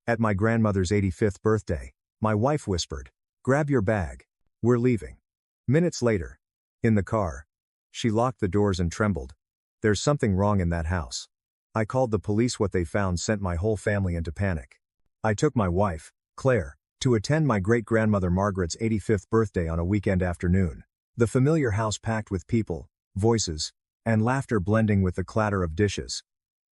At my grandmother's 85th birthday, my wife whispered, "Grab your bag. We're leaving." Minutes later, in the car, she locked the doors and trembled. "There's something wrong in that house." I called the police. What they found sent my whole family into panic. I took my wife, Claire, to attend my great-grandmother Margaret's 85th birthday on a weekend afternoon. The familiar house packed with people, voices, and laughter blending with the clatter of dishes.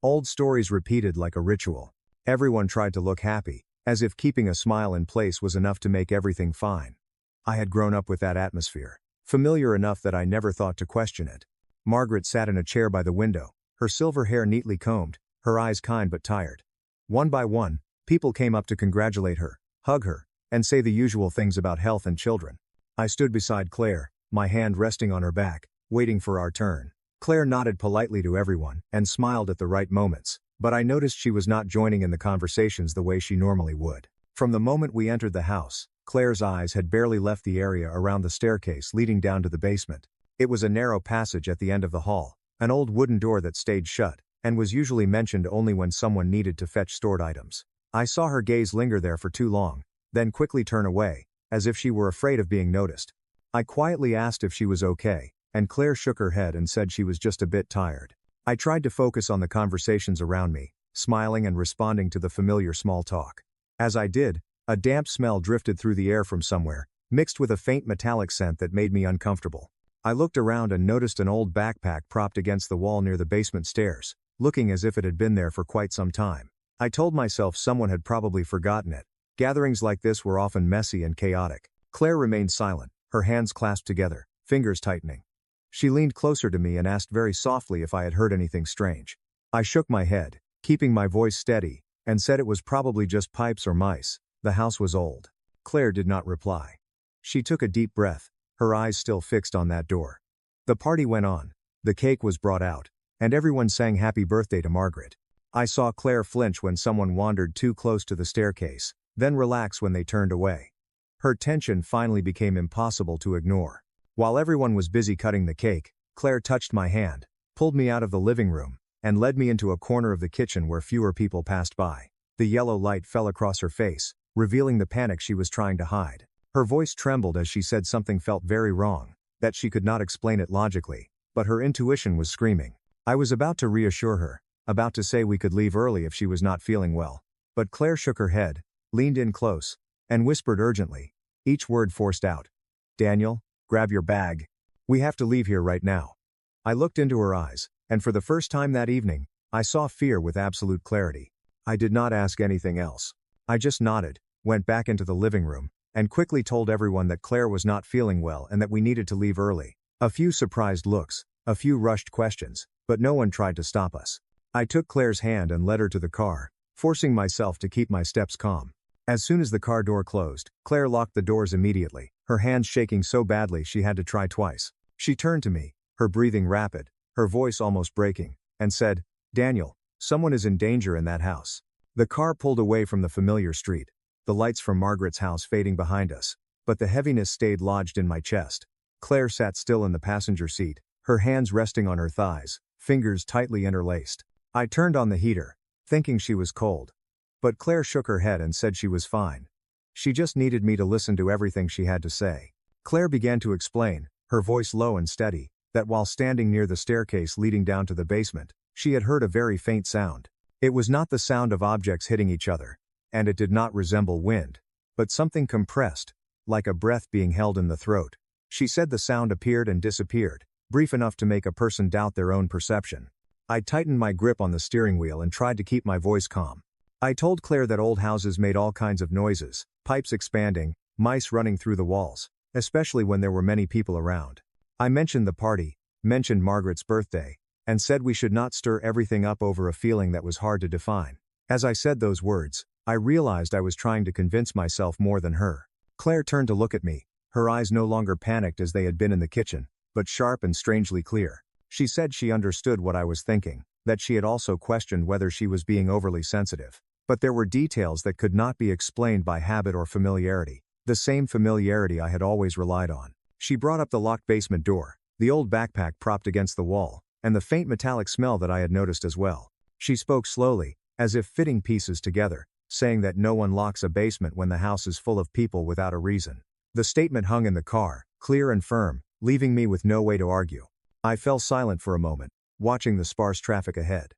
Old stories repeated like a ritual. Everyone tried to look happy, as if keeping a smile in place was enough to make everything fine. I had grown up with that atmosphere, familiar enough that I never thought to question it. Margaret sat in a chair by the window, her silver hair neatly combed, her eyes kind but tired. One by one, people came up to congratulate her, hug her, and say the usual things about health and children. I stood beside Claire, my hand resting on her back, waiting for our turn. Claire nodded politely to everyone and smiled at the right moments, but I noticed she was not joining in the conversations the way she normally would. From the moment we entered the house, Claire's eyes had barely left the area around the staircase leading down to the basement. It was a narrow passage at the end of the hall, an old wooden door that stayed shut, and was usually mentioned only when someone needed to fetch stored items. I saw her gaze linger there for too long, then quickly turn away, as if she were afraid of being noticed. I quietly asked if she was okay, and Claire shook her head and said she was just a bit tired. I tried to focus on the conversations around me, smiling and responding to the familiar small talk. As I did, a damp smell drifted through the air from somewhere, mixed with a faint metallic scent that made me uncomfortable. I looked around and noticed an old backpack propped against the wall near the basement stairs, looking as if it had been there for quite some time. I told myself someone had probably forgotten it. Gatherings like this were often messy and chaotic. Claire remained silent, her hands clasped together, fingers tightening. She leaned closer to me and asked very softly if I had heard anything strange. I shook my head, keeping my voice steady, and said it was probably just pipes or mice. The house was old. Claire did not reply. She took a deep breath, her eyes still fixed on that door. The party went on. The cake was brought out, and everyone sang happy birthday to Margaret. I saw Claire flinch when someone wandered too close to the staircase, then relax when they turned away. Her tension finally became impossible to ignore. While everyone was busy cutting the cake, Claire touched my hand, pulled me out of the living room, and led me into a corner of the kitchen where fewer people passed by. The yellow light fell across her face, revealing the panic she was trying to hide. Her voice trembled as she said something felt very wrong, that she could not explain it logically, but her intuition was screaming. I was about to reassure her, about to say we could leave early if she was not feeling well. But Claire shook her head, leaned in close, and whispered urgently, each word forced out. "Daniel, grab your bag. We have to leave here right now." I looked into her eyes, and for the first time that evening, I saw fear with absolute clarity. I did not ask anything else. I just nodded, went back into the living room, and quickly told everyone that Claire was not feeling well and that we needed to leave early. A few surprised looks, a few rushed questions, but no one tried to stop us. I took Claire's hand and led her to the car, forcing myself to keep my steps calm. As soon as the car door closed, Claire locked the doors immediately, her hands shaking so badly she had to try twice. She turned to me, her breathing rapid, her voice almost breaking, and said, "Daniel, someone is in danger in that house." The car pulled away from the familiar street, the lights from Margaret's house fading behind us, but the heaviness stayed lodged in my chest. Claire sat still in the passenger seat, her hands resting on her thighs, fingers tightly interlaced. I turned on the heater, thinking she was cold. But Claire shook her head and said she was fine. She just needed me to listen to everything she had to say. Claire began to explain, her voice low and steady, that while standing near the staircase leading down to the basement, she had heard a very faint sound. It was not the sound of objects hitting each other, and it did not resemble wind, but something compressed, like a breath being held in the throat. She said the sound appeared and disappeared, brief enough to make a person doubt their own perception. I tightened my grip on the steering wheel and tried to keep my voice calm. I told Claire that old houses made all kinds of noises, pipes expanding, mice running through the walls, especially when there were many people around. I mentioned the party, mentioned Margaret's birthday, and said we should not stir everything up over a feeling that was hard to define. As I said those words, I realized I was trying to convince myself more than her. Claire turned to look at me, her eyes no longer panicked as they had been in the kitchen, but sharp and strangely clear. She said she understood what I was thinking, that she had also questioned whether she was being overly sensitive. But there were details that could not be explained by habit or familiarity, the same familiarity I had always relied on. She brought up the locked basement door, the old backpack propped against the wall, and the faint metallic smell that I had noticed as well. She spoke slowly, as if fitting pieces together, saying that no one locks a basement when the house is full of people without a reason. The statement hung in the car, clear and firm, leaving me with no way to argue. I fell silent for a moment, watching the sparse traffic ahead.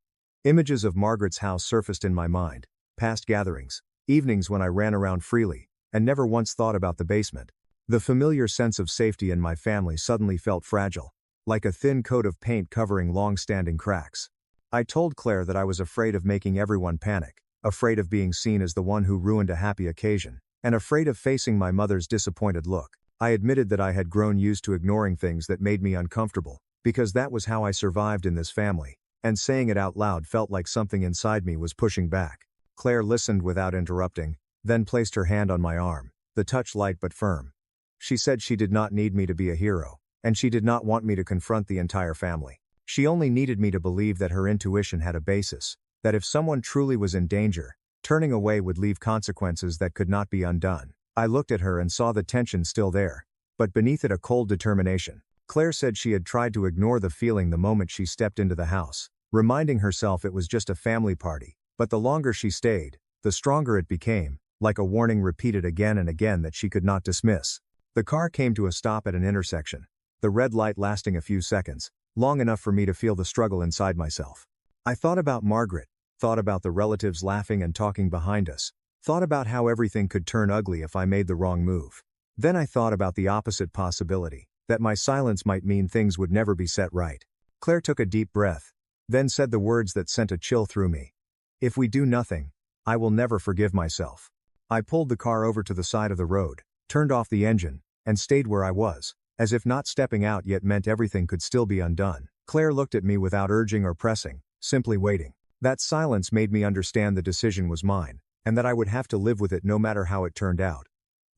Images of Margaret's house surfaced in my mind, past gatherings, evenings when I ran around freely, and never once thought about the basement. The familiar sense of safety in my family suddenly felt fragile, like a thin coat of paint covering long-standing cracks. I told Claire that I was afraid of making everyone panic, afraid of being seen as the one who ruined a happy occasion, and afraid of facing my mother's disappointed look. I admitted that I had grown used to ignoring things that made me uncomfortable, because that was how I survived in this family, and saying it out loud felt like something inside me was pushing back. Claire listened without interrupting, then placed her hand on my arm, the touch light but firm. She said she did not need me to be a hero, and she did not want me to confront the entire family. She only needed me to believe that her intuition had a basis, that if someone truly was in danger, turning away would leave consequences that could not be undone. I looked at her and saw the tension still there, but beneath it a cold determination. Claire said she had tried to ignore the feeling the moment she stepped into the house, reminding herself it was just a family party, but the longer she stayed, the stronger it became, like a warning repeated again and again that she could not dismiss. The car came to a stop at an intersection, the red light lasting a few seconds, long enough for me to feel the struggle inside myself. I thought about Margaret, thought about the relatives laughing and talking behind us, thought about how everything could turn ugly if I made the wrong move. Then I thought about the opposite possibility, that my silence might mean things would never be set right. Claire took a deep breath, then said the words that sent a chill through me. If we do nothing, I will never forgive myself. I pulled the car over to the side of the road, turned off the engine, and stayed where I was, as if not stepping out yet meant everything could still be undone. Claire looked at me without urging or pressing, simply waiting. That silence made me understand the decision was mine, and that I would have to live with it no matter how it turned out.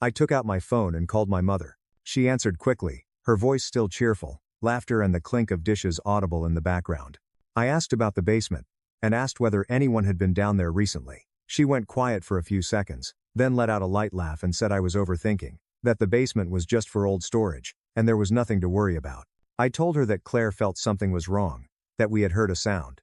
I took out my phone and called my mother. She answered quickly, her voice still cheerful, laughter and the clink of dishes audible in the background. I asked about the basement, and asked whether anyone had been down there recently. She went quiet for a few seconds, then let out a light laugh and said I was overthinking, that the basement was just for old storage, and there was nothing to worry about. I told her that Claire felt something was wrong, that we had heard a sound.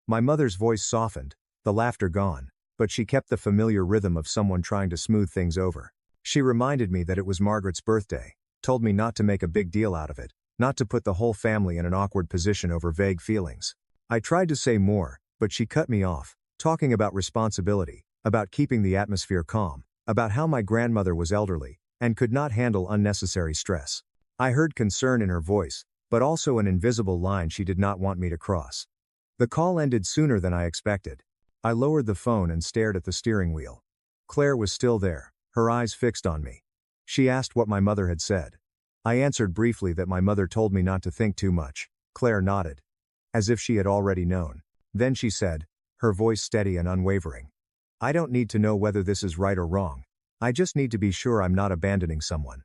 My mother's voice softened, the laughter gone, but she kept the familiar rhythm of someone trying to smooth things over. She reminded me that it was Margaret's birthday, told me not to make a big deal out of it, not to put the whole family in an awkward position over vague feelings. I tried to say more, but she cut me off, talking about responsibility, about keeping the atmosphere calm, about how my grandmother was elderly, and could not handle unnecessary stress. I heard concern in her voice, but also an invisible line she did not want me to cross. The call ended sooner than I expected. I lowered the phone and stared at the steering wheel. Claire was still there, her eyes fixed on me. She asked what my mother had said. I answered briefly that my mother told me not to think too much. Claire nodded, as if she had already known. Then she said, her voice steady and unwavering, I don't need to know whether this is right or wrong. I just need to be sure I'm not abandoning someone.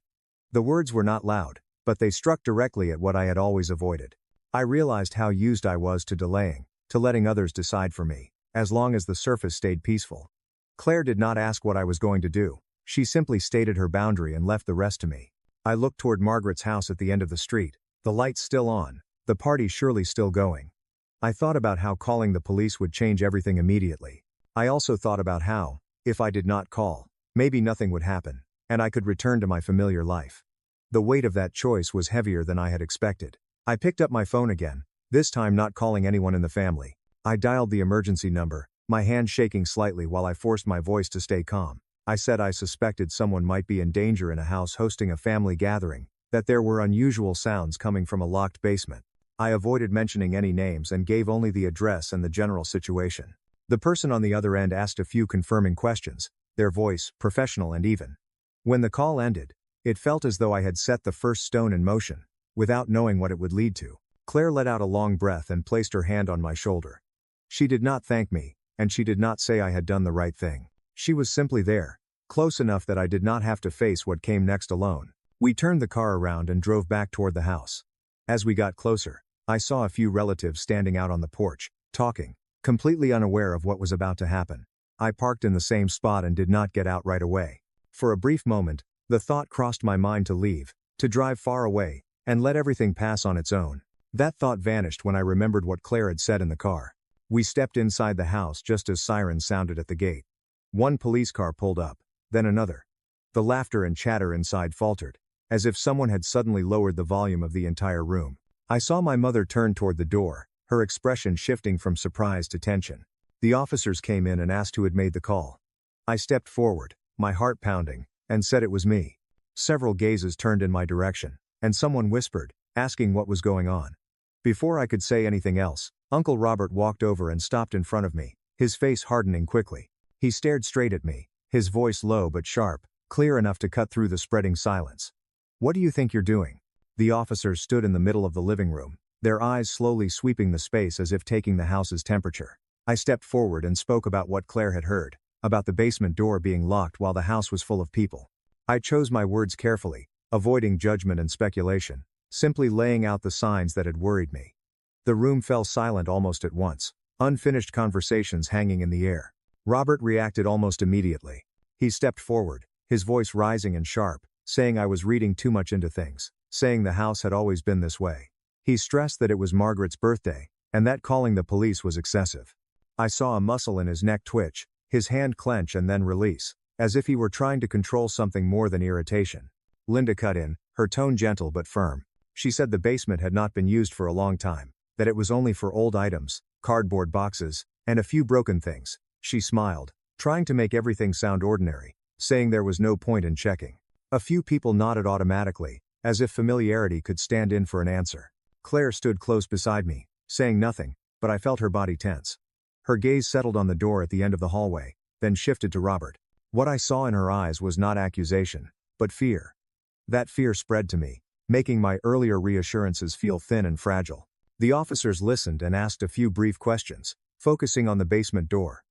The words were not loud, but they struck directly at what I had always avoided. I realized how used I was to delaying, to letting others decide for me, as long as the surface stayed peaceful. Claire did not ask what I was going to do. She simply stated her boundary and left the rest to me. I looked toward Margaret's house at the end of the street, the lights still on, the party surely still going. I thought about how calling the police would change everything immediately. I also thought about how, if I did not call, maybe nothing would happen, and I could return to my familiar life. The weight of that choice was heavier than I had expected. I picked up my phone again, this time not calling anyone in the family. I dialed the emergency number, my hand shaking slightly while I forced my voice to stay calm. I said I suspected someone might be in danger in a house hosting a family gathering, that there were unusual sounds coming from a locked basement. I avoided mentioning any names and gave only the address and the general situation. The person on the other end asked a few confirming questions, their voice professional and even. When the call ended, it felt as though I had set the first stone in motion, without knowing what it would lead to. Claire let out a long breath and placed her hand on my shoulder. She did not thank me, and she did not say I had done the right thing. She was simply there, close enough that I did not have to face what came next alone. We turned the car around and drove back toward the house. As we got closer, I saw a few relatives standing out on the porch, talking, completely unaware of what was about to happen. I parked in the same spot and did not get out right away. For a brief moment, the thought crossed my mind to leave, to drive far away, and let everything pass on its own. That thought vanished when I remembered what Claire had said in the car. We stepped inside the house just as sirens sounded at the gate. One police car pulled up, then another. The laughter and chatter inside faltered, as if someone had suddenly lowered the volume of the entire room. I saw my mother turn toward the door, her expression shifting from surprise to tension. The officers came in and asked who had made the call. I stepped forward, my heart pounding, and said it was me. Several gazes turned in my direction, and someone whispered, asking what was going on. Before I could say anything else, Uncle Robert walked over and stopped in front of me, his face hardening quickly. He stared straight at me, his voice low but sharp, clear enough to cut through the spreading silence. "What do you think you're doing?" The officers stood in the middle of the living room, their eyes slowly sweeping the space as if taking the house's temperature. I stepped forward and spoke about what Claire had heard, about the basement door being locked while the house was full of people. I chose my words carefully, avoiding judgment and speculation, simply laying out the signs that had worried me. The room fell silent almost at once, unfinished conversations hanging in the air. Robert reacted almost immediately. He stepped forward, his voice rising and sharp, saying I was reading too much into things, saying the house had always been this way. He stressed that it was Margaret's birthday, and that calling the police was excessive. I saw a muscle in his neck twitch, his hand clench and then release, as if he were trying to control something more than irritation. Linda cut in, her tone gentle but firm. She said the basement had not been used for a long time, that it was only for old items, cardboard boxes, and a few broken things. She smiled, trying to make everything sound ordinary, saying there was no point in checking. A few people nodded automatically, as if familiarity could stand in for an answer. Claire stood close beside me, saying nothing, but I felt her body tense. Her gaze settled on the door at the end of the hallway, then shifted to Robert. What I saw in her eyes was not accusation, but fear. That fear spread to me, making my earlier reassurances feel thin and fragile. The officers listened and asked a few brief questions, focusing on the basement door.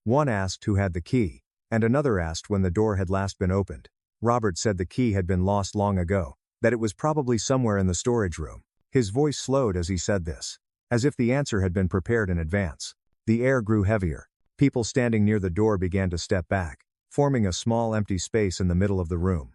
One asked who had the key, and another asked when the door had last been opened. Robert said the key had been lost long ago, that it was probably somewhere in the storage room. His voice slowed as he said this, as if the answer had been prepared in advance. The air grew heavier. People standing near the door began to step back, forming a small empty space in the middle of the room.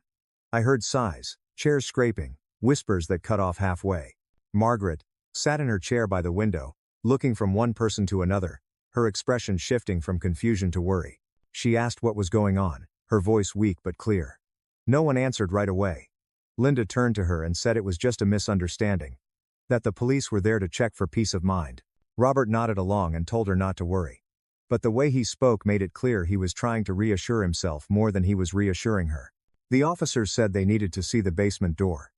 I heard sighs, chairs scraping, whispers that cut off halfway. Margaret sat in her chair by the window, looking from one person to another, her expression shifting from confusion to worry. She asked what was going on, her voice weak but clear. No one answered right away. Linda turned to her and said it was just a misunderstanding, that the police were there to check for peace of mind. Robert nodded along and told her not to worry. But the way he spoke made it clear he was trying to reassure himself more than he was reassuring her. The officers said they needed to see the basement door.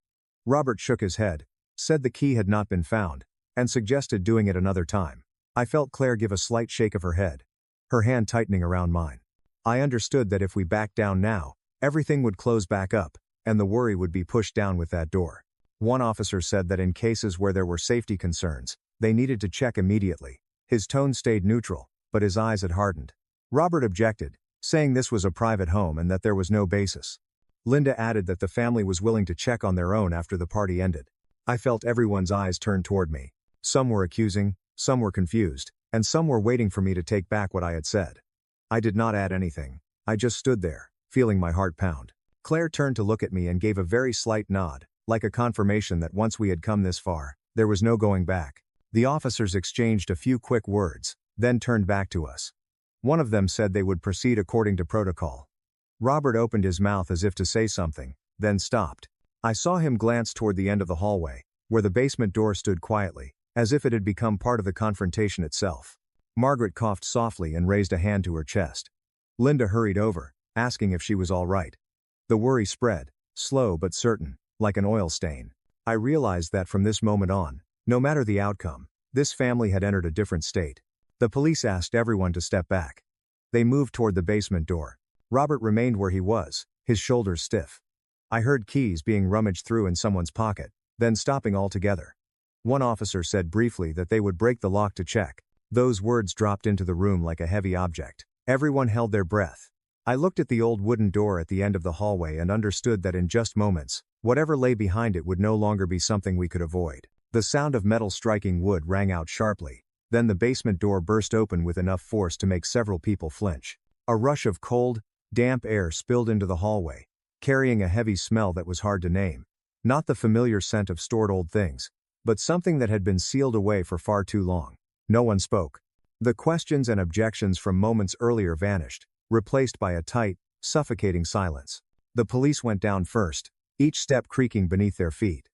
Robert shook his head, said the key had not been found, and suggested doing it another time. I felt Claire give a slight shake of her head, her hand tightening around mine. I understood that if we backed down now, everything would close back up, and the worry would be pushed down with that door. One officer said that in cases where there were safety concerns, they needed to check immediately. His tone stayed neutral, but his eyes had hardened. Robert objected, saying this was a private home and that there was no basis. Linda added that the family was willing to check on their own after the party ended. I felt everyone's eyes turn toward me. Some were accusing, some were confused, and some were waiting for me to take back what I had said. I did not add anything. I just stood there, feeling my heart pound. Claire turned to look at me and gave a very slight nod, like a confirmation that once we had come this far, there was no going back. The officers exchanged a few quick words, then turned back to us. One of them said they would proceed according to protocol. Robert opened his mouth as if to say something, then stopped. I saw him glance toward the end of the hallway, where the basement door stood quietly, as if it had become part of the confrontation itself. Margaret coughed softly and raised a hand to her chest. Linda hurried over, asking if she was all right. The worry spread, slow but certain, like an oil stain. I realized that from this moment on, no matter the outcome, this family had entered a different state. The police asked everyone to step back. They moved toward the basement door. Robert remained where he was, his shoulders stiff. I heard keys being rummaged through in someone's pocket, then stopping altogether. One officer said briefly that they would break the lock to check. Those words dropped into the room like a heavy object. Everyone held their breath. I looked at the old wooden door at the end of the hallway and understood that in just moments, whatever lay behind it would no longer be something we could avoid. The sound of metal striking wood rang out sharply. Then the basement door burst open with enough force to make several people flinch. A rush of cold, damp air spilled into the hallway, carrying a heavy smell that was hard to name. Not the familiar scent of stored old things, but something that had been sealed away for far too long. No one spoke. The questions and objections from moments earlier vanished. replaced by a tight, suffocating silence. The police went down first, each step creaking beneath their feet.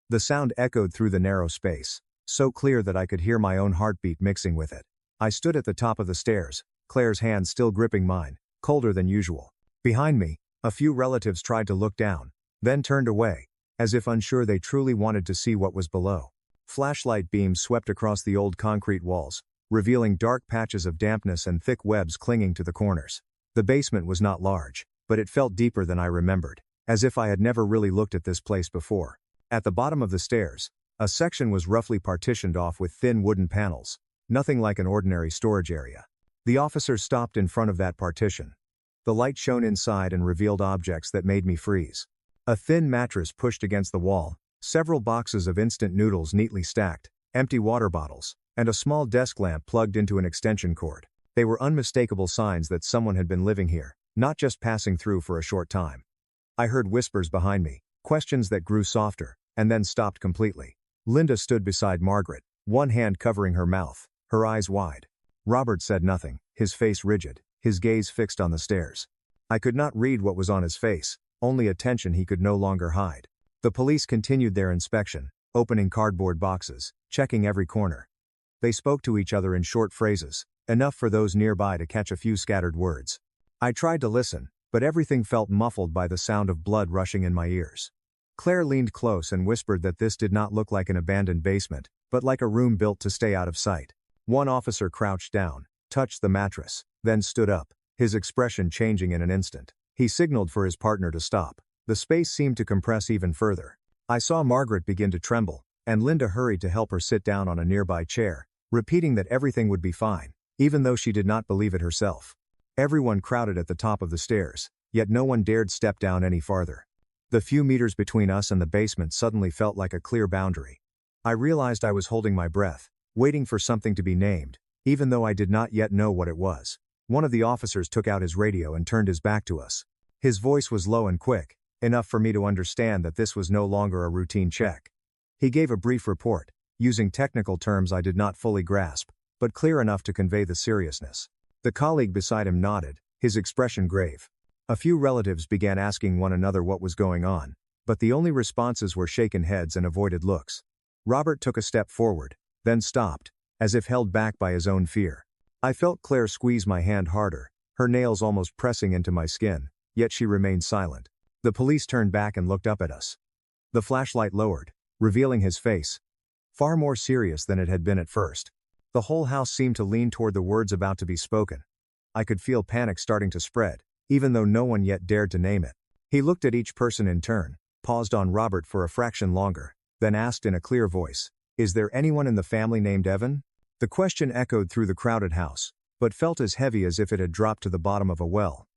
The sound echoed through the narrow space, so clear that I could hear my own heartbeat mixing with it. I stood at the top of the stairs, Claire's hand still gripping mine, colder than usual. Behind me, a few relatives tried to look down, then turned away, as if unsure they truly wanted to see what was below. Flashlight beams swept across the old concrete walls, revealing dark patches of dampness and thick webs clinging to the corners. The basement was not large, but it felt deeper than I remembered, as if I had never really looked at this place before. At the bottom of the stairs, a section was roughly partitioned off with thin wooden panels, nothing like an ordinary storage area. The officers stopped in front of that partition. The light shone inside and revealed objects that made me freeze. A thin mattress pushed against the wall, several boxes of instant noodles neatly stacked, empty water bottles, and a small desk lamp plugged into an extension cord. They were unmistakable signs that someone had been living here, not just passing through for a short time. I heard whispers behind me, questions that grew softer, and then stopped completely. Linda stood beside Margaret, one hand covering her mouth, her eyes wide. Robert said nothing, his face rigid, his gaze fixed on the stairs. I could not read what was on his face, only a tension he could no longer hide. The police continued their inspection, opening cardboard boxes, checking every corner. They spoke to each other in short phrases, enough for those nearby to catch a few scattered words. I tried to listen, but everything felt muffled by the sound of blood rushing in my ears. Claire leaned close and whispered that this did not look like an abandoned basement, but like a room built to stay out of sight. One officer crouched down, touched the mattress, then stood up, his expression changing in an instant. He signaled for his partner to stop. The space seemed to compress even further. I saw Margaret begin to tremble, and Linda hurried to help her sit down on a nearby chair, repeating that everything would be fine, even though she did not believe it herself. Everyone crowded at the top of the stairs, yet no one dared step down any farther. The few meters between us and the basement suddenly felt like a clear boundary. I realized I was holding my breath, waiting for something to be named, even though I did not yet know what it was. One of the officers took out his radio and turned his back to us. His voice was low and quick, enough for me to understand that this was no longer a routine check. He gave a brief report, using technical terms I did not fully grasp, but clear enough to convey the seriousness. The colleague beside him nodded, his expression grave. A few relatives began asking one another what was going on, but the only responses were shaken heads and avoided looks. Robert took a step forward, then stopped, as if held back by his own fear. I felt Claire squeeze my hand harder, her nails almost pressing into my skin, yet she remained silent. The police turned back and looked up at us. The flashlight lowered, revealing his face, far more serious than it had been at first. The whole house seemed to lean toward the words about to be spoken. I could feel panic starting to spread, even though no one yet dared to name it. He looked at each person in turn, paused on Robert for a fraction longer, then asked in a clear voice, "Is there anyone in the family named Evan?" The question echoed through the crowded house, but felt as heavy as if it had dropped to the bottom of a well.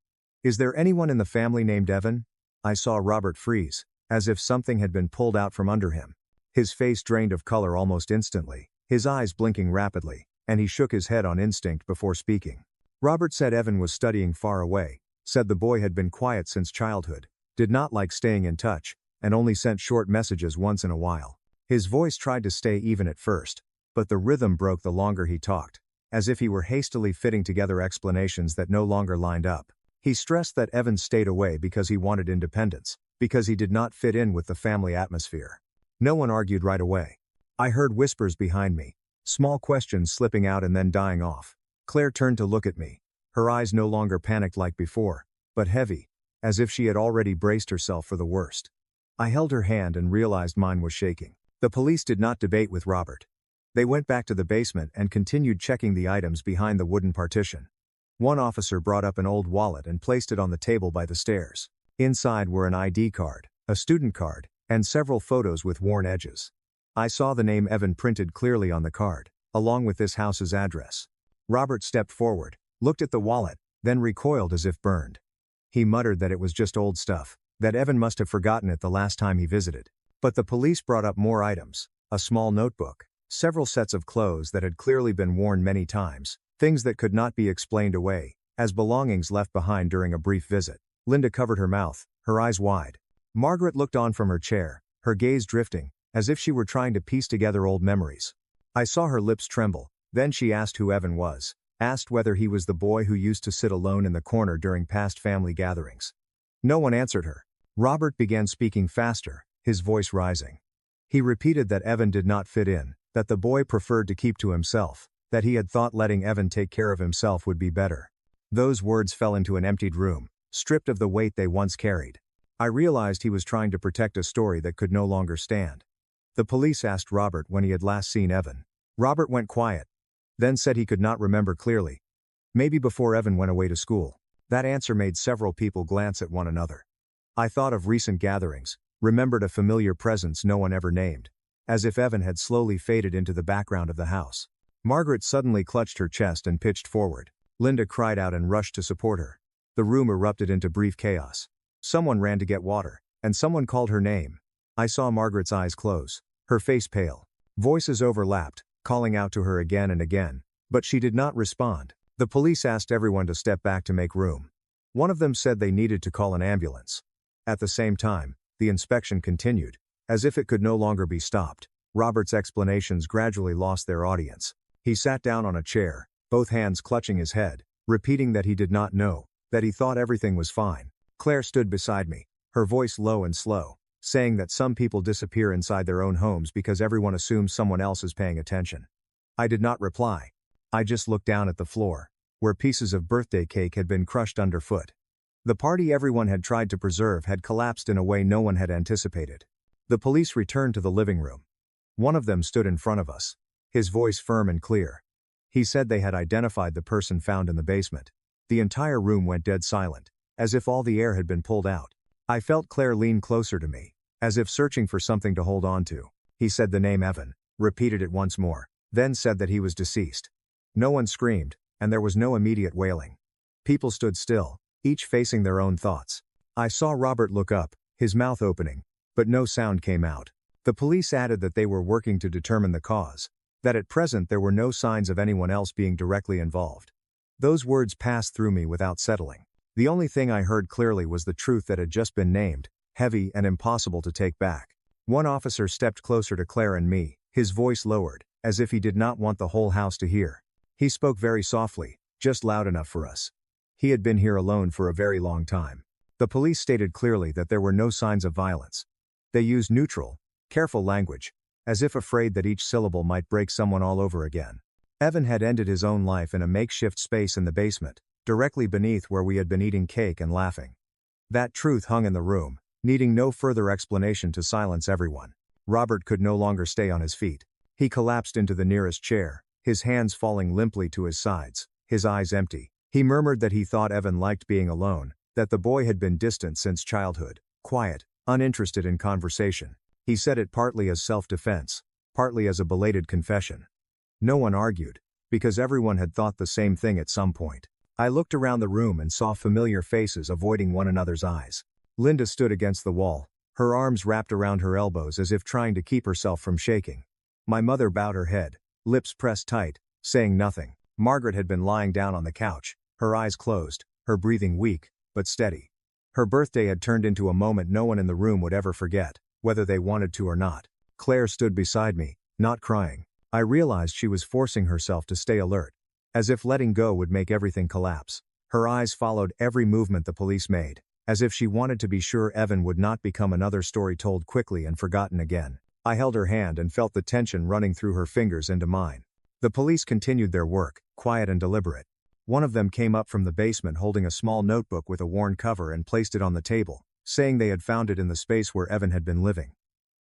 "Is there anyone in the family named Evan?" I saw Robert freeze, as if something had been pulled out from under him. His face drained of color almost instantly, his eyes blinking rapidly, and he shook his head on instinct before speaking. Robert said Evan was studying far away, said the boy had been quiet since childhood, did not like staying in touch, and only sent short messages once in a while. His voice tried to stay even at first, but the rhythm broke the longer he talked, as if he were hastily fitting together explanations that no longer lined up. He stressed that Evan stayed away because he wanted independence, because he did not fit in with the family atmosphere. No one argued right away. I heard whispers behind me, small questions slipping out and then dying off. Claire turned to look at me, her eyes no longer panicked like before, but heavy, as if she had already braced herself for the worst. I held her hand and realized mine was shaking. The police did not debate with Robert. They went back to the basement and continued checking the items behind the wooden partition. One officer brought up an old wallet and placed it on the table by the stairs. Inside were an ID card, a student card, and several photos with worn edges. I saw the name Evan printed clearly on the card, along with this house's address. Robert stepped forward, looked at the wallet, then recoiled as if burned. He muttered that it was just old stuff, that Evan must have forgotten it the last time he visited. But the police brought up more items, a small notebook, several sets of clothes that had clearly been worn many times, things that could not be explained away, as belongings left behind during a brief visit. Linda covered her mouth, her eyes wide. Margaret looked on from her chair, her gaze drifting, as if she were trying to piece together old memories. I saw her lips tremble, then she asked who Evan was. Asked whether he was the boy who used to sit alone in the corner during past family gatherings. No one answered her. Robert began speaking faster, his voice rising. He repeated that Evan did not fit in, that the boy preferred to keep to himself, that he had thought letting Evan take care of himself would be better. Those words fell into an emptied room, stripped of the weight they once carried. I realized he was trying to protect a story that could no longer stand. The police asked Robert when he had last seen Evan. Robert went quiet, then said he could not remember clearly. Maybe before Evan went away to school. That answer made several people glance at one another. I thought of recent gatherings, remembered a familiar presence no one ever named. As if Evan had slowly faded into the background of the house. Margaret suddenly clutched her chest and pitched forward. Linda cried out and rushed to support her. The room erupted into brief chaos. Someone ran to get water, and someone called her name. I saw Margaret's eyes close, her face pale. Voices overlapped, calling out to her again and again, but she did not respond. The police asked everyone to step back to make room. One of them said they needed to call an ambulance. At the same time, the inspection continued, as if it could no longer be stopped. Robert's explanations gradually lost their audience. He sat down on a chair, both hands clutching his head, repeating that he did not know, that he thought everything was fine. Claire stood beside me, her voice low and slow, saying that some people disappear inside their own homes because everyone assumes someone else is paying attention. I did not reply. I just looked down at the floor, where pieces of birthday cake had been crushed underfoot. The party everyone had tried to preserve had collapsed in a way no one had anticipated. The police returned to the living room. One of them stood in front of us, his voice firm and clear. He said they had identified the person found in the basement. The entire room went dead silent, as if all the air had been pulled out. I felt Claire lean closer to me, as if searching for something to hold on to. He said the name Evan, repeated it once more, then said that he was deceased. No one screamed, and there was no immediate wailing. People stood still, each facing their own thoughts. I saw Robert look up, his mouth opening, but no sound came out. The police added that they were working to determine the cause, that at present there were no signs of anyone else being directly involved. Those words passed through me without settling. The only thing I heard clearly was the truth that had just been named, heavy and impossible to take back. One officer stepped closer to Claire and me, his voice lowered, as if he did not want the whole house to hear. He spoke very softly, just loud enough for us. He had been here alone for a very long time. The police stated clearly that there were no signs of violence. They used neutral, careful language, as if afraid that each syllable might break someone all over again. Evan had ended his own life in a makeshift space in the basement, directly beneath where we had been eating cake and laughing. That truth hung in the room, needing no further explanation to silence everyone. Robert could no longer stay on his feet. He collapsed into the nearest chair, his hands falling limply to his sides, his eyes empty. He murmured that he thought Evan liked being alone, that the boy had been distant since childhood, quiet, uninterested in conversation. He said it partly as self-defense, partly as a belated confession. No one argued, because everyone had thought the same thing at some point. I looked around the room and saw familiar faces avoiding one another's eyes. Linda stood against the wall, her arms wrapped around her elbows as if trying to keep herself from shaking. My mother bowed her head, lips pressed tight, saying nothing. Margaret had been lying down on the couch, her eyes closed, her breathing weak, but steady. Her birthday had turned into a moment no one in the room would ever forget, whether they wanted to or not. Claire stood beside me, not crying. I realized she was forcing herself to stay alert, as if letting go would make everything collapse. Her eyes followed every movement the police made, as if she wanted to be sure Evan would not become another story told quickly and forgotten again. I held her hand and felt the tension running through her fingers into mine. The police continued their work, quiet and deliberate. One of them came up from the basement holding a small notebook with a worn cover and placed it on the table, saying they had found it in the space where Evan had been living.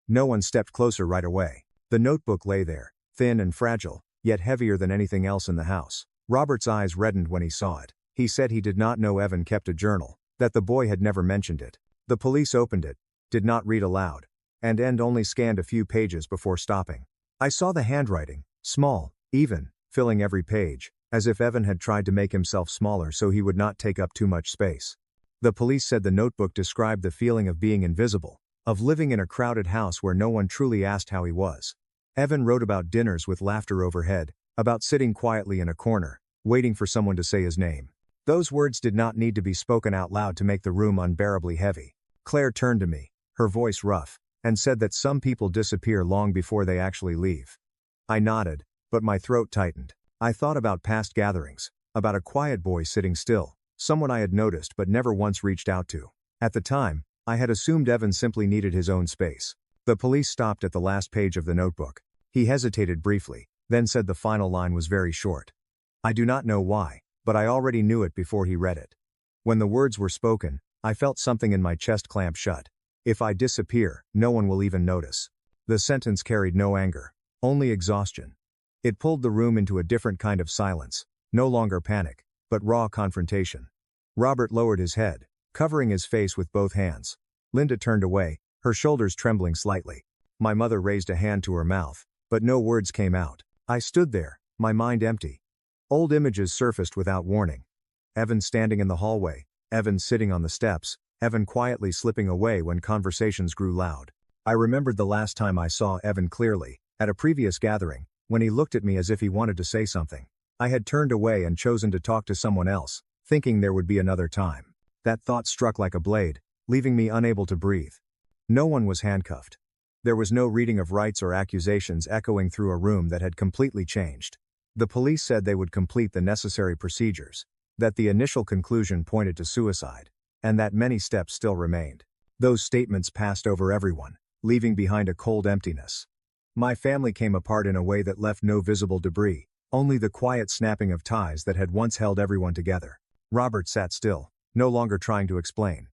No one stepped closer right away. The notebook lay there, thin and fragile, yet heavier than anything else in the house. Robert's eyes reddened when he saw it. He said he did not know Evan kept a journal, that the boy had never mentioned it. The police opened it, did not read aloud, and only scanned a few pages before stopping. I saw the handwriting, small, even, filling every page, as if Evan had tried to make himself smaller so he would not take up too much space. The police said the notebook described the feeling of being invisible, of living in a crowded house where no one truly asked how he was. Evan wrote about dinners with laughter overhead, about sitting quietly in a corner, waiting for someone to say his name. Those words did not need to be spoken out loud to make the room unbearably heavy. Claire turned to me, her voice rough, and said that some people disappear long before they actually leave. I nodded, but my throat tightened. I thought about past gatherings, about a quiet boy sitting still, someone I had noticed but never once reached out to. At the time, I had assumed Evan simply needed his own space. The police stopped at the last page of the notebook. He hesitated briefly, then said the final line was very short. I do not know why, but I already knew it before he read it. When the words were spoken, I felt something in my chest clamp shut. If I disappear, no one will even notice. The sentence carried no anger, only exhaustion. It pulled the room into a different kind of silence, no longer panic, but raw confrontation. Robert lowered his head, covering his face with both hands. Linda turned away, her shoulders trembling slightly. My mother raised a hand to her mouth, but no words came out. I stood there, my mind empty. Old images surfaced without warning. Evan standing in the hallway, Evan sitting on the steps, Evan quietly slipping away when conversations grew loud. I remembered the last time I saw Evan clearly, at a previous gathering, when he looked at me as if he wanted to say something. I had turned away and chosen to talk to someone else, thinking there would be another time. That thought struck like a blade, leaving me unable to breathe. No one was handcuffed. There was no reading of rights or accusations echoing through a room that had completely changed. The police said they would complete the necessary procedures, that the initial conclusion pointed to suicide, and that many steps still remained. Those statements passed over everyone, leaving behind a cold emptiness. My family came apart in a way that left no visible debris, only the quiet snapping of ties that had once held everyone together. Robert sat still, no longer trying to explain.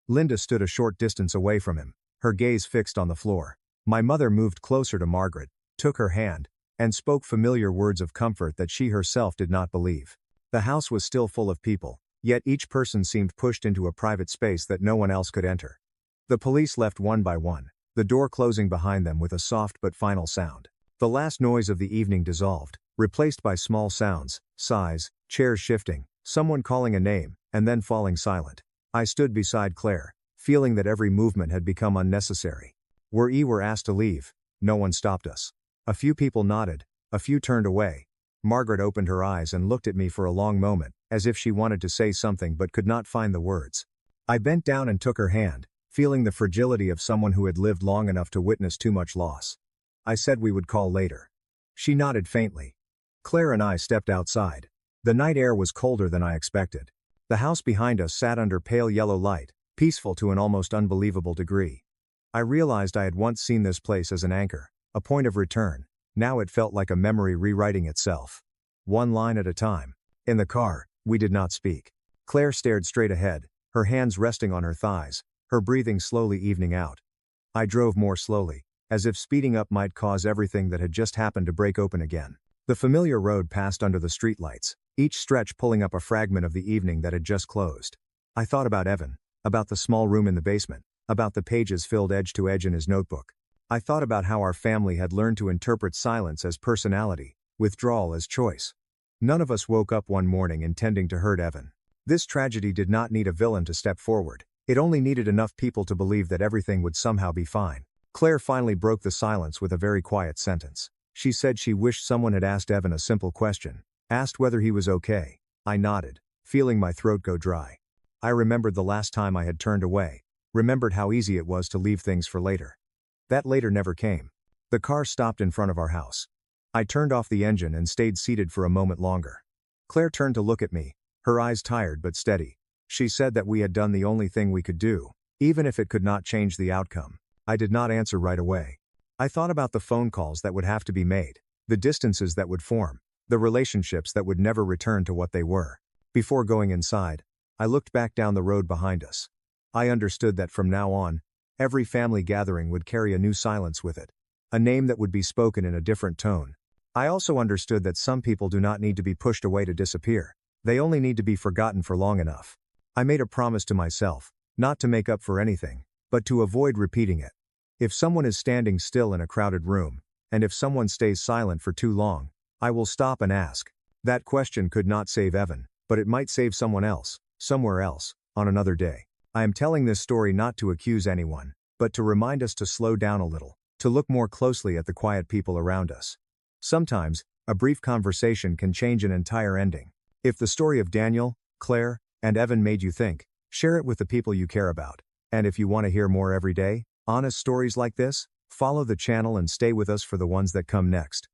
Linda stood a short distance away from him, her gaze fixed on the floor. My mother moved closer to Margaret, took her hand, and spoke familiar words of comfort that she herself did not believe. The house was still full of people, yet each person seemed pushed into a private space that no one else could enter. The police left one by one, the door closing behind them with a soft but final sound. The last noise of the evening dissolved, replaced by small sounds, sighs, chairs shifting, someone calling a name, and then falling silent. I stood beside Claire, feeling that every movement had become unnecessary. We were asked to leave. No one stopped us. A few people nodded, a few turned away. Margaret opened her eyes and looked at me for a long moment, as if she wanted to say something but could not find the words. I bent down and took her hand, feeling the fragility of someone who had lived long enough to witness too much loss. I said we would call later. She nodded faintly. Claire and I stepped outside. The night air was colder than I expected. The house behind us sat under pale yellow light, peaceful to an almost unbelievable degree. I realized I had once seen this place as an anchor, a point of return. Now it felt like a memory rewriting itself. One line at a time. In the car, we did not speak. Claire stared straight ahead, her hands resting on her thighs, her breathing slowly evening out. I drove more slowly, as if speeding up might cause everything that had just happened to break open again. The familiar road passed under the streetlights, each stretch pulling up a fragment of the evening that had just closed. I thought about Evan, about the small room in the basement, about the pages filled edge to edge in his notebook. I thought about how our family had learned to interpret silence as personality, withdrawal as choice. None of us woke up one morning intending to hurt Evan. This tragedy did not need a villain to step forward. It only needed enough people to believe that everything would somehow be fine. Claire finally broke the silence with a very quiet sentence. She said she wished someone had asked Evan a simple question, asked whether he was okay. I nodded, feeling my throat go dry. I remembered the last time I had turned away, remembered how easy it was to leave things for later. That later never came. The car stopped in front of our house. I turned off the engine and stayed seated for a moment longer. Claire turned to look at me, her eyes tired but steady. She said that we had done the only thing we could do, even if it could not change the outcome. I did not answer right away. I thought about the phone calls that would have to be made, the distances that would form, the relationships that would never return to what they were. Before going inside, I looked back down the road behind us. I understood that from now on, every family gathering would carry a new silence with it, a name that would be spoken in a different tone. I also understood that some people do not need to be pushed away to disappear. They only need to be forgotten for long enough. I made a promise to myself, not to make up for anything, but to avoid repeating it. If someone is standing still in a crowded room, and if someone stays silent for too long, I will stop and ask. That question could not save Evan, but it might save someone else, somewhere else, on another day. I am telling this story not to accuse anyone, but to remind us to slow down a little, to look more closely at the quiet people around us. Sometimes, a brief conversation can change an entire ending. If the story of Daniel, Claire, and Evan made you think, share it with the people you care about. And if you want to hear more every day, honest stories like this, follow the channel and stay with us for the ones that come next.